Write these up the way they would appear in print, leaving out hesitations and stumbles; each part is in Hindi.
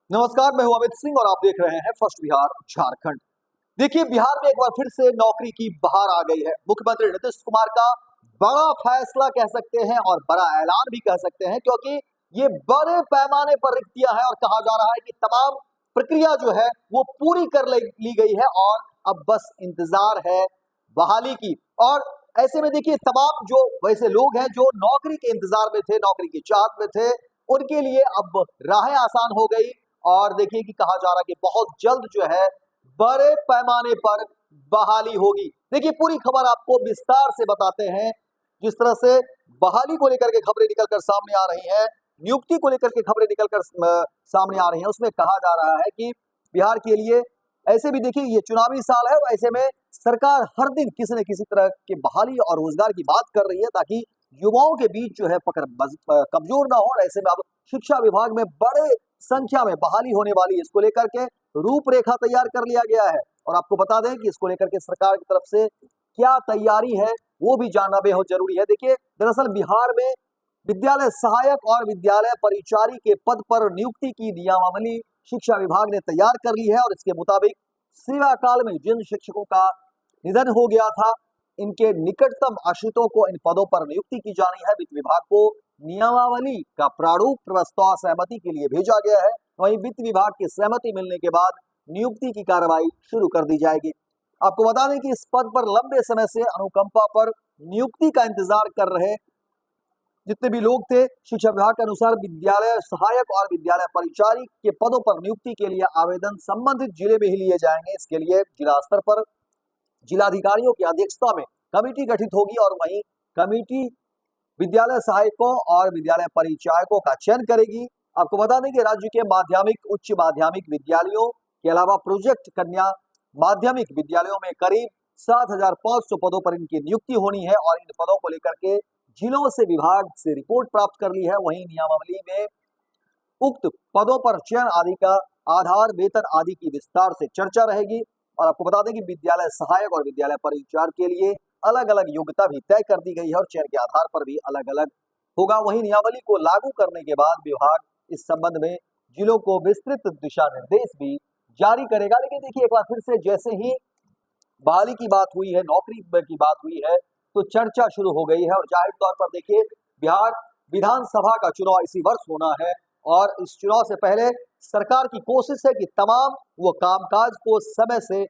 नमस्कार, मैं हूं अमित सिंह और आप देख रहे हैं फर्स्ट बिहार झारखंड। देखिए, बिहार में एक बार फिर से नौकरी की बहार आ गई है। मुख्यमंत्री नीतीश कुमार का बड़ा फैसला कह सकते हैं और बड़ा ऐलान भी कह सकते हैं, क्योंकि ये बड़े पैमाने पर रिक्तियां हैं और कहा जा रहा है कि तमाम प्रक्रिया जो है वो पूरी कर ली गई है और अब बस इंतजार है बहाली की। और ऐसे में देखिए, तमाम जो वैसे लोग हैं जो नौकरी के इंतजार में थे, नौकरी की चाहत में थे, उनके लिए अब राहें आसान हो गई। और देखिए कि कहा जा रहा है कि बहुत जल्द जो है बड़े पैमाने पर बहाली होगी। देखिए, पूरी खबर आपको विस्तार से बताते हैं। जिस तरह से बहाली को लेकर के खबरें निकलकर सामने आ रही हैं, नियुक्ति को लेकर के खबरें निकलकर सामने आ रही हैं, उसमें कहा जा रहा है कि बिहार के लिए ऐसे भी देखिए ये चुनावी साल है, ऐसे में सरकार हर दिन किसी न किसी तरह के बहाली और रोजगार की बात कर रही है, ताकि युवाओं के बीच जो है पकड़ कमजोर ना हो। और ऐसे में अब शिक्षा विभाग में बड़े संख्या में बहाली होने वाली है। इसको लेकर के रूपरेखा तैयार कर लिया गया है और आपको बता दें कि इसको लेकर के सरकार की तरफ से क्या तैयारी है वो भी जानना बेहद जरूरी है। देखिए, दरअसल बिहार में विद्यालय सहायक और विद्यालय परिचारी के पद पर नियुक्ति की नियमावली शिक्षा विभाग ने तैयार कर ली है और इसके मुताबिक सेवा काल में जिन शिक्षकों का निधन हो गया था, इनके निकटतम आश्रितों को इन पदों पर नियुक्ति की जानी है। वित्त विभाग को नियमावली का प्रारूप प्रस्ताव सहमति के लिए भेजा गया है। वहीं वित्त विभाग की सहमति मिलने के बाद नियुक्ति की कार्रवाई शुरू कर दी जाएगी। आपको बता दें कि इस पद पर लंबे समय से अनुकंपा पर नियुक्ति का इंतजार कर रहे जितने भी लोग थे, शिक्षा विभाग के अनुसार विद्यालय सहायक और विद्यालय परिचारी के पदों पर नियुक्ति के लिए आवेदन संबंधित जिले में ही लिए जाएंगे। इसके लिए जिला स्तर पर जिलाधिकारियों की अध्यक्षता में कमेटी गठित होगी और वहीं कमेटी विद्यालय सहायकों और विद्यालय परिचायकों का चयन करेगी। आपको बता दें कि राज्य के माध्यमिक उच्च माध्यमिक विद्यालयों के अलावा प्रोजेक्ट कन्या माध्यमिक विद्यालयों में करीब 7,500 पदों पर इनकी नियुक्ति होनी है और इन पदों को लेकर के जिलों से विभाग से रिपोर्ट प्राप्त कर ली है। वहीं नियमावली में उक्त पदों पर चयन आदि का आधार, वेतन आदि की विस्तार से चर्चा रहेगी। और आपको बता दें कि विद्यालय सहायक और विद्यालय परिचार के लिए अलग अलग योग्यता भी तय कर दी गई है और चयन के आधार पर भी अलग अलग होगा। वहीं नियमावली को लागू करने के बाद विभाग इस संबंध में जिलों को विस्तृत दिशा निर्देश भी जारी करेगा। लेकिन देखिए, एक बार फिर से जैसे ही बहाली की बात हुई है, नौकरी की बात हुई है, तो चर्चा शुरू हो गई है। और जाहिर तौर पर देखिए, बिहार विधानसभा का चुनाव इसी वर्ष होना है और इस चुनाव से पहले सरकार की कोशिश है कि तमाम वो कामकाज को समय से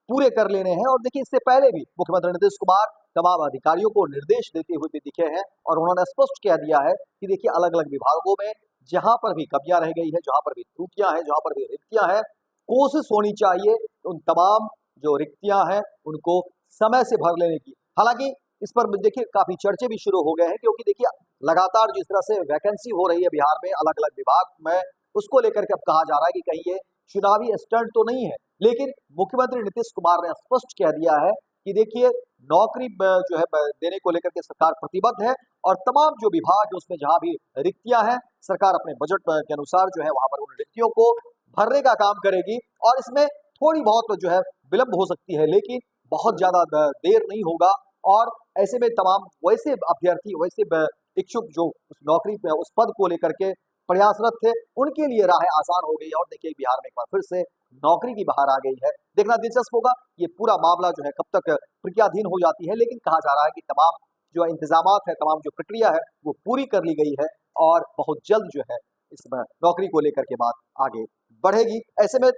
पूरे कर लेने हैं। और देखिए, इससे पहले भी मुख्यमंत्री नीतीश कुमार तमाम अधिकारियों को निर्देश देते हुए भी दिखे हैं और उन्होंने स्पष्ट कह दिया है कि देखिए, अलग अलग विभागों में जहां पर भी कमियां रह गई है, जहां पर भी त्रुटियां हैं, जहां पर भी रिक्तियां हैं, कोशिश होनी चाहिए उन तमाम जो रिक्तियां हैं उनको समय से भर लेने की। हालांकि इस पर देखिए काफी चर्चे भी शुरू हो गए हैं, क्योंकि देखिए लगातार जिस तरह से वैकेंसी हो रही है बिहार में अलग अलग विभाग में, उसको लेकर के अब कहा जा रहा है कि कहीं ये चुनावी स्टंट तो नहीं है। लेकिन मुख्यमंत्री नीतीश कुमार ने स्पष्ट कह दिया है कि देखिए, नौकरी जो है देने को लेकर के सरकार प्रतिबद्ध है और तमाम जो विभाग है उसमें जहां भी रिक्तियां हैं, सरकार अपने बजट के अनुसार जो है वहां पर उन रिक्तियों को भरने का काम करेगी। और इसमें थोड़ी बहुत जो है विलंब हो सकती है, लेकिन बहुत ज्यादा देर नहीं होगा। और ऐसे में तमाम वैसे अभ्यर्थी, वैसे इच्छुक जो उस नौकरी पे उस पद को लेकर के प्रयासरत थे, उनके लिए राहें आसान हो गई है। और देखिए, बिहार में एक बार फिर से नौकरी की बहार आ गई है। देखना दिलचस्प होगा ये पूरा मामला जो है कब तक प्रक्रियाधीन हो जाती है। लेकिन कहा जा रहा है कि तमाम जो इंतजामात है, तमाम जो प्रक्रिया है वो पूरी कर ली गई है और बहुत जल्द जो है इस नौकरी को लेकर के बात आगे बढ़ेगी। ऐसे में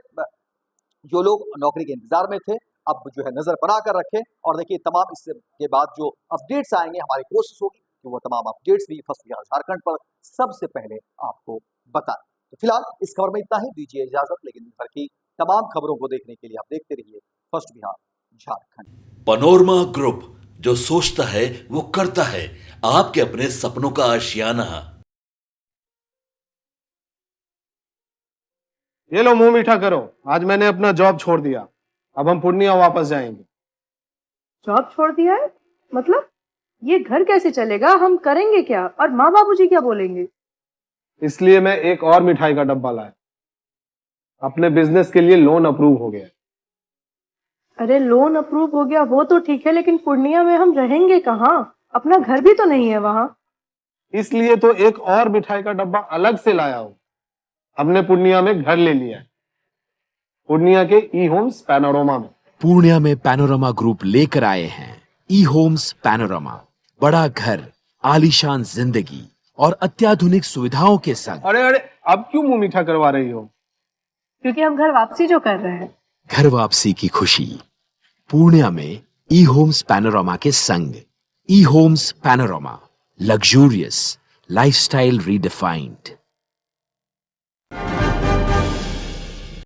जो लोग नौकरी के इंतजार में थे, अब जो है नजर बना कर रखें और देखिए तमाम इसके बाद जो अपडेट्स आएंगे, हमारी कोशिश होगी कि वो तमाम अपडेट्स भी फर्स्ट बिहार झारखंड पर सबसे पहले आपको बताएं। तो फिलहाल इस खबर में इतना ही, दीजिए इजाजत। लेकिन दिन भर की तमाम खबरों को देखने के लिए आप देखते रहिए first Bihar Jharkhand. Panorama group, जो सोचता है वो करता है। आपके अपने सपनों का आशियाना। ये लो मुंह मीठा करो, आज मैंने अपना जॉब छोड़ दिया। अब हम पूर्णिया वापस जाएंगे। जॉब छोड़ दिया है? मतलब ये घर कैसे चलेगा? हम करेंगे क्या? और माँ बाबूजी क्या बोलेंगे? इसलिए मैं एक और मिठाई का डब्बा लाया। अपने बिजनेस के लिए लोन अप्रूव हो गया। अरे लोन अप्रूव हो गया वो तो ठीक है, लेकिन पूर्णिया में हम रहेंगे कहाँ? अपना घर भी तो नहीं है वहाँ। इसलिए तो एक और मिठाई का डब्बा अलग से लाया हूं। हमने पूर्णिया में घर ले लिया है, पूर्णिया के ई होम्स पैनोरमा में। पूर्णिया में पैनोरमा ग्रुप लेकर आए हैं ई होम्स पैनोरमा। बड़ा घर, आलीशान जिंदगी और अत्याधुनिक सुविधाओं के संग। अरे अरे, अब क्यों मुंह मीठा करवा रही हो? क्योंकि हम घर वापसी जो कर रहे हैं। घर वापसी की खुशी पूर्णिया में ई होम्स पैनोरमा के संग। E Homes Panorama, luxurious lifestyle redefined.